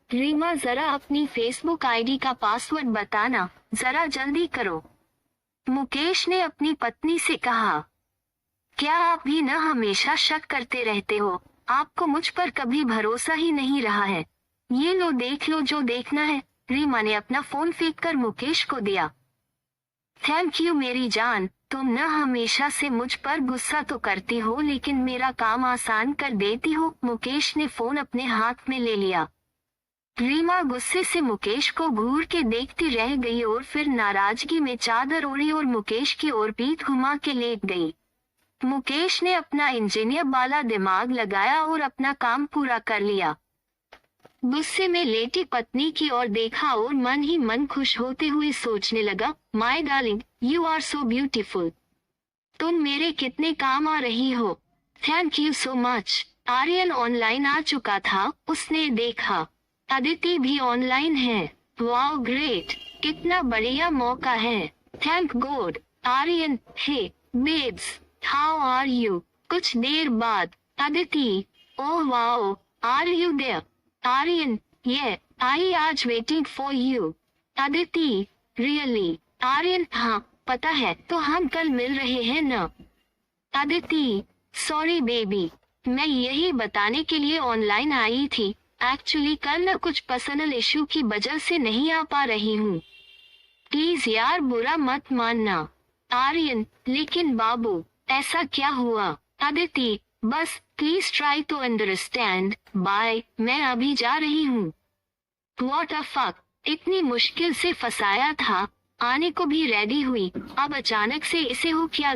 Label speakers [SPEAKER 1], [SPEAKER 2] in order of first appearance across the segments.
[SPEAKER 1] रीमा जरा अपनी Facebook ID का पासवर्ड बताना, जरा जल्दी करो। मुकेश ने अपनी पत्नी से कहा। क्या आप भी न हमेशा शक करते रहते हो? आपको मुझ पर कभी भरोसा ही नहीं रहा है। ये लो देख लो जो देखना है। रीमा ने अपना फोन फेंक कर मुकेश को दिया। थैंक यू मेरी जान, तुम न हमेशा से मुझ पर गुस्सा तो करती हो लेकिन मेरा काम आसान कर देती हो। मुकेश ने फोन अपने हाथ में ले लिया। रीमा गुस्से से मुकेश को घूर के देखती रह गई और फिर नाराजगी में चादर ओढ़ी और मुकेश की ओर पीठ घुमा के लेट गई। मुकेश ने अपना इंजीनियर वाला दिमाग लगाया और अपना काम पूरा कर लिया। गुस्से में लेटी पत्नी की ओर देखा और मन ही मन खुश होते हुए सोचने लगा, my darling, you are so beautiful. तुम मेरे कितने काम आ रही हो। Thank you so much. Aryan online आ चुका था, उसने देखा अदिति भी ऑनलाइन है। वाओ ग्रेट, कितना बढ़िया मौका है। Thank God. Aryan, hey babes, how are you? कुछ देर बाद Aditi, oh wow, are you there? Aryan, ये आई आज waiting for you. Aditi, really? Aryan, हाँ पता है, तो हम कल मिल रहे हैं न? अदिति, सॉरी बेबी, मैं यही बताने के लिए ऑनलाइन आई थी। एक्चुअली कल न कुछ पर्सनल इशू की वजह से नहीं आ पा रही हूँ। प्लीज यार बुरा मत मानना। आर्यन, लेकिन बाबू ऐसा क्या हुआ? अदिति, बस please try to understand. Bye, मैं अभी जा रही हूँ। व्हाट अ फक, इतनी मुश्किल से फंसाया था, आने को भी रेडी हुई, अब अचानक से इसे हो क्या?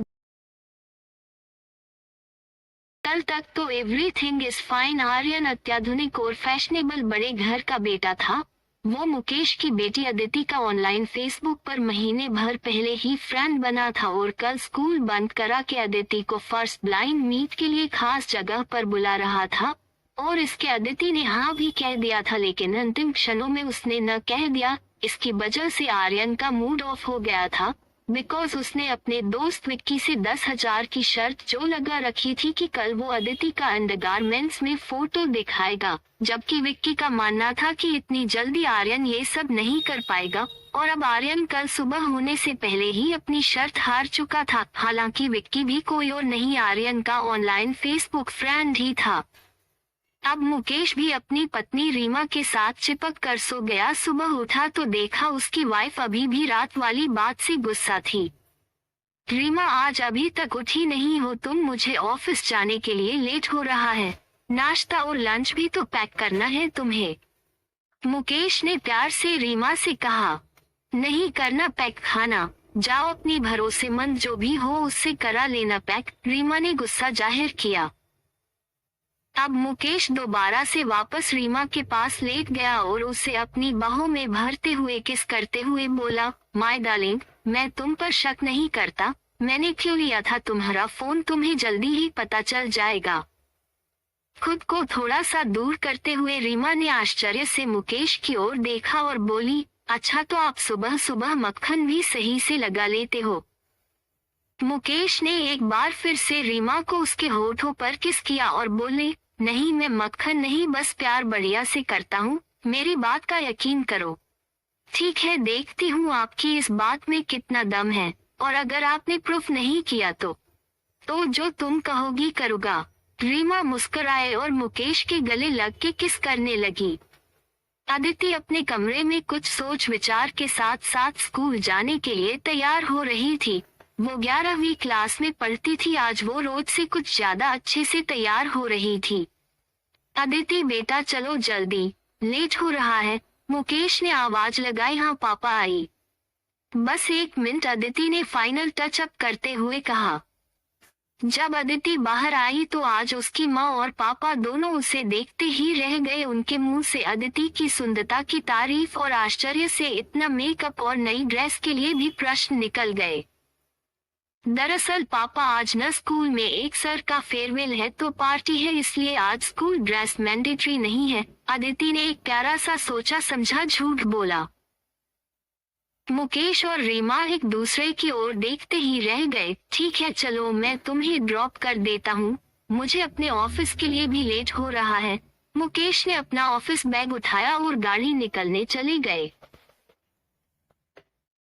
[SPEAKER 1] कल तक तो एवरीथिंग इज फाइन। आर्यन अत्याधुनिक और फैशनेबल बड़े घर का बेटा था। वो मुकेश की बेटी अदिति का ऑनलाइन फेसबुक पर महीने भर पहले ही फ्रेंड बना था और कल स्कूल बंद करा के अदिति को फर्स्ट ब्लाइंड मीट के लिए खास जगह पर बुला रहा था। और इसके अदिति ने हाँ भी कह दिया था, लेकिन अंतिम क्षणों में उसने न कह दिया। इसकी वजह से आर्यन का मूड ऑफ हो गया था, बिकॉज उसने अपने दोस्त विक्की से 10,000 की शर्त जो लगा रखी थी कि कल वो अदिति का अंडरगारमेंट्स में फोटो दिखाएगा, जबकि विक्की का मानना था कि इतनी जल्दी आर्यन ये सब नहीं कर पाएगा। और अब आर्यन कल सुबह होने से पहले ही अपनी शर्त हार चुका था। हालांकि विक्की भी कोई और नहीं, आर्यन का ऑनलाइन फेसबुक फ्रेंड ही था। अब मुकेश भी अपनी पत्नी रीमा के साथ चिपक कर सो गया। सुबह उठा तो देखा उसकी वाइफ अभी भी रात वाली बात से गुस्सा थी। रीमा, आज अभी तक उठी नहीं हो तुम? मुझे ऑफिस जाने के लिए लेट हो रहा है। नाश्ता और लंच भी तो पैक करना है तुम्हें। मुकेश ने प्यार से रीमा से कहा। नहीं करना पैक खाना, जाओ अपनी भरोसेमंद जो भी हो उससे करा लेना पैक। रीमा ने गुस्सा जाहिर किया। अब मुकेश दोबारा से वापस रीमा के पास लेट गया और उसे अपनी बाहों में भरते हुए किस करते हुए बोला, माय डार्लिंग, मैं तुम पर शक नहीं करता। मैंने क्यों लिया था तुम्हारा फोन? तुम्हें जल्दी ही पता चल जाएगा। खुद को थोड़ा सा दूर करते हुए रीमा ने आश्चर्य से मुकेश की ओर देखा और बोली, अच्छा तो आप सुबह सुबह मक्खन भी सही से लगा लेते हो। मुकेश ने एक बार फिर से रीमा को उसके होठों पर किस किया और बोले, नहीं मैं मक्खन नहीं, बस प्यार बढ़िया से करता हूँ, मेरी बात का यकीन करो। ठीक है, देखती हूँ आपकी इस बात में कितना दम है, और अगर आपने प्रूफ नहीं किया तो जो तुम कहोगी करूँगा। रीमा मुस्कुराए और मुकेश के गले लग के किस करने लगी। अदिति अपने कमरे में कुछ सोच विचार के साथ साथ स्कूल जाने के लिए तैयार हो रही थी। वो 11वीं क्लास में पढ़ती थी। आज वो रोज से कुछ ज्यादा अच्छे से तैयार हो रही थी। अदिति बेटा चलो जल्दी, लेट हो रहा है। मुकेश ने आवाज लगाई। हाँ पापा आई। बस 1 मिनट, अदिति ने फाइनल टच अप करते हुए कहा। जब अदिति बाहर आई तो आज उसकी माँ और पापा दोनों उसे देखते ही रह गए। उनके मुंह से अदिति की सुंदरता की तारीफ और आश्चर्य से इतना मेकअप और नई ड्रेस के लिए भी प्रश्न निकल गए। दरअसल पापा आज न स्कूल में एक सर का फेयरवेल है तो पार्टी है, इसलिए आज स्कूल ड्रेस मैंडेटरी नहीं है। अदिति ने एक प्यारा सा सोचा समझा झूठ बोला। मुकेश और रीमा एक दूसरे की ओर देखते ही रह गए। ठीक है चलो मैं तुम्हें ड्रॉप कर देता हूँ, मुझे अपने ऑफिस के लिए भी लेट हो रहा है। मुकेश ने अपना ऑफिस बैग उठाया और गाड़ी निकलने चले गए।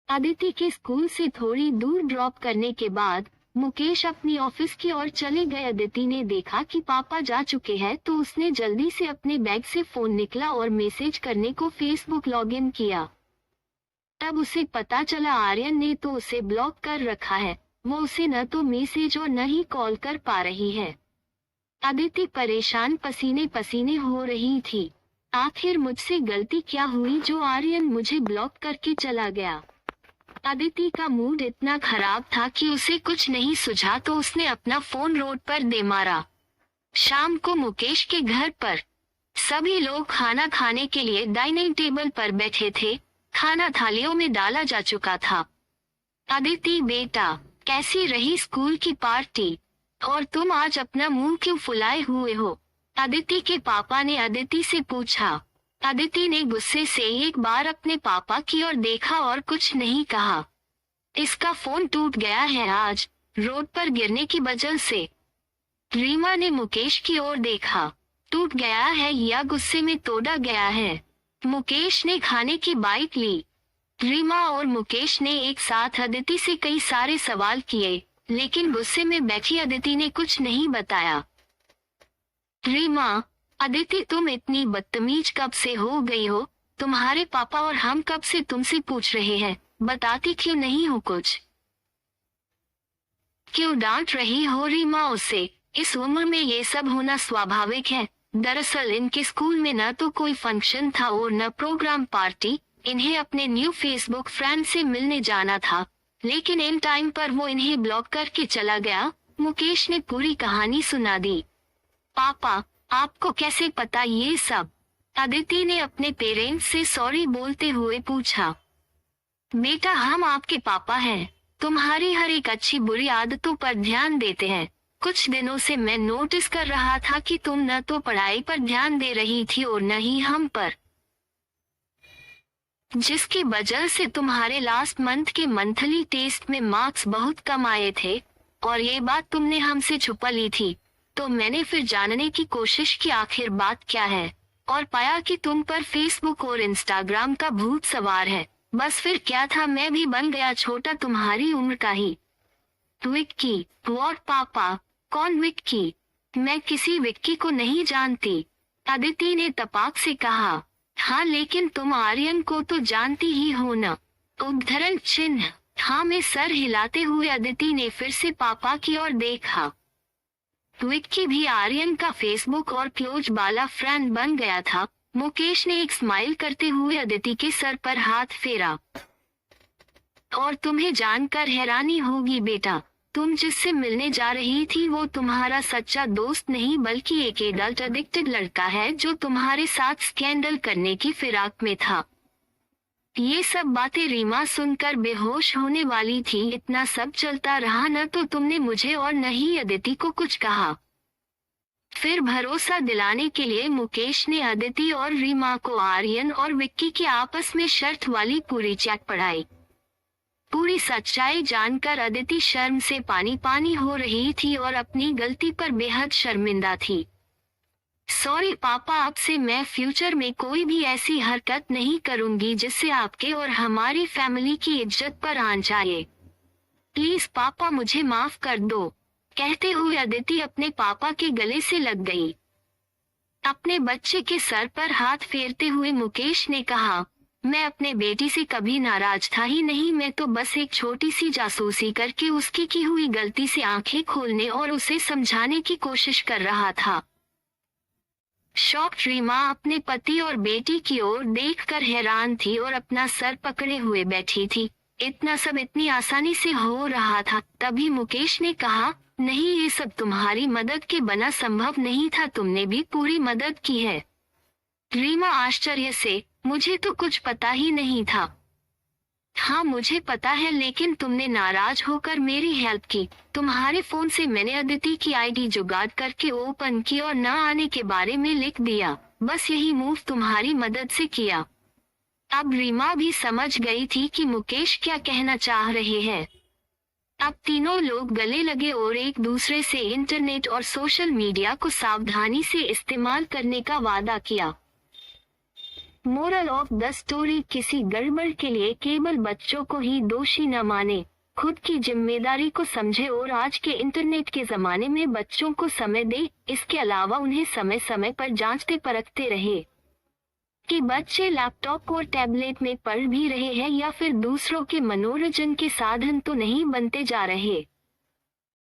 [SPEAKER 1] अदिति के स्कूल से थोड़ी दूर ड्रॉप करने के बाद मुकेश अपनी ऑफिस की ओर चले गए। अदिति ने देखा कि पापा जा चुके हैं तो उसने जल्दी से अपने बैग से फोन निकला और मैसेज करने को फेसबुक लॉगिन किया। तब उसे पता चला आर्यन ने तो उसे ब्लॉक कर रखा है। वो उसे न तो मैसेज और न ही कॉल कर पा रही है। अदिति परेशान पसीने पसीने हो रही थी। आखिर मुझसे गलती क्या हुई जो आर्यन मुझे ब्लॉक करके चला गया। अदिति का मूड इतना खराब था कि उसे कुछ नहीं सूझा तो उसने अपना फोन रोड पर दे मारा। शाम को मुकेश के घर पर सभी लोग खाना खाने के लिए डाइनिंग टेबल पर बैठे थे। खाना थालियों में डाला जा चुका था। अदिति बेटा, कैसी रही स्कूल की पार्टी? और तुम आज अपना मुंह क्यों फुलाए हुए हो? अदिति के पापा ने अदिति से पूछा। अदिति ने गुस्से से एक बार अपने पापा की ओर देखा और कुछ नहीं कहा। इसका फोन टूट गया है आज रोड पर गिरने की वजह से। रीमा ने मुकेश की ओर देखा। टूट गया है या गुस्से में तोड़ा गया है? मुकेश ने खाने की बाइट ली। रीमा और मुकेश ने एक साथ अदिति से कई सारे सवाल किए, लेकिन गुस्से में बैठी अदिति ने कुछ नहीं बताया। रीमा, अदिति तुम इतनी बदतमीज कब से हो गई हो? तुम्हारे पापा और हम कब से तुमसे पूछ रहे हैं, बताती क्यों नहीं हो कुछ? क्यों डांट रही हो रीमा उसे? इस उम्र में ये सब होना स्वाभाविक है। दरअसल इनके स्कूल में न तो कोई फंक्शन था और न प्रोग्राम पार्टी। इन्हें अपने न्यू फेसबुक फ्रेंड से मिलने जाना था, लेकिन इन टाइम पर वो इन्हें ब्लॉक करके चला गया। मुकेश ने पूरी कहानी सुना दी। पापा, आपको कैसे पता ये सब? अदिति ने अपने पेरेंट्स से सॉरी बोलते हुए पूछा। बेटा, हम आपके पापा हैं। तुम्हारी हर एक अच्छी बुरी आदतों पर ध्यान देते हैं। कुछ दिनों से मैं नोटिस कर रहा था कि तुम न तो पढ़ाई पर ध्यान दे रही थी और न ही हम पर, जिसकी वजह से तुम्हारे लास्ट मंथ के मंथली टेस्ट में मार्क्स बहुत कम आए थे और ये बात तुमने हमसे छुपा ली थी। तो मैंने फिर जानने की कोशिश की आखिर बात क्या है, और पाया कि तुम पर फेसबुक और इंस्टाग्राम का भूत सवार है। बस फिर क्या था, मैं भी बन गया छोटा तुम्हारी उम्र का ही। विक्की? व्हाट पापा? कौन विक्की? मैं किसी विक्की को नहीं जानती, अदिति ने तपाक से कहा। हाँ, लेकिन तुम आर्यन को तो जानती ही हो न? उद्धरण चिन्ह। हाँ में सर हिलाते हुए अदिति ने फिर से पापा की ओर देखा। विक्की भी आर्यन का फेसबुक और क्लोज वाला फ्रेंड बन गया था। मुकेश ने एक स्माइल करते हुए अदिति के सर पर हाथ फेरा। और तुम्हें जानकर हैरानी होगी बेटा, तुम जिससे मिलने जा रही थी वो तुम्हारा सच्चा दोस्त नहीं बल्कि एक एडल्ट एडिक्टेड लड़का है जो तुम्हारे साथ स्कैंडल करने की फिराक में था। ये सब बातें रीमा सुनकर बेहोश होने वाली थी। इतना सब चलता रहा, न तो तुमने मुझे और न ही अदिति को कुछ कहा। फिर भरोसा दिलाने के लिए मुकेश ने अदिति और रीमा को आर्यन और विक्की के आपस में शर्त वाली पूरी चैट पढ़ाई। पूरी सच्चाई जानकर अदिति शर्म से पानी पानी हो रही थी और अपनी गलती पर बेहद शर्मिंदा थी। सॉरी पापा, अब से मैं फ्यूचर में कोई भी ऐसी हरकत नहीं करूंगी जिससे आपके और हमारी फैमिली की इज्जत पर आंच आए। प्लीज पापा, मुझे माफ कर दो, कहते हुए अदिति अपने पापा के गले से लग गई। अपने बच्चे के सर पर हाथ फेरते हुए मुकेश ने कहा, मैं अपने बेटी से कभी नाराज था ही नहीं। मैं तो बस एक छोटी सी जासूसी करके उसकी की हुई गलती से आंखें खोलने और उसे समझाने की कोशिश कर रहा था। शॉक्ड रीमा अपने पति और बेटी की ओर देखकर हैरान थी और अपना सर पकड़े हुए बैठी थी। इतना सब इतनी आसानी से हो रहा था। तभी मुकेश ने कहा, नहीं, ये सब तुम्हारी मदद के बिना संभव नहीं था, तुमने भी पूरी मदद की है। रीमा आश्चर्य से, मुझे तो कुछ पता ही नहीं था। हाँ मुझे पता है, लेकिन तुमने नाराज होकर मेरी हेल्प की। तुम्हारे फोन से मैंने अदिति की आईडी जुगाड़ करके ओपन की और न आने के बारे में लिख दिया। बस यही मूव तुम्हारी मदद से किया। अब रीमा भी समझ गई थी कि मुकेश क्या कहना चाह रहे हैं। अब तीनों लोग गले लगे और एक दूसरे से इंटरनेट और सोशल मीडिया को सावधानी से इस्तेमाल करने का वादा किया। मोरल ऑफ द स्टोरी, किसी गड़बड़ के लिए केवल बच्चों को ही दोषी न माने, खुद की जिम्मेदारी को समझे और आज के इंटरनेट के जमाने में बच्चों को समय दे। इसके अलावा उन्हें समय समय पर जांचते परखते रहे कि बच्चे लैपटॉप और टैबलेट में पढ़ भी रहे हैं या फिर दूसरों के मनोरंजन के साधन तो नहीं बनते जा रहे।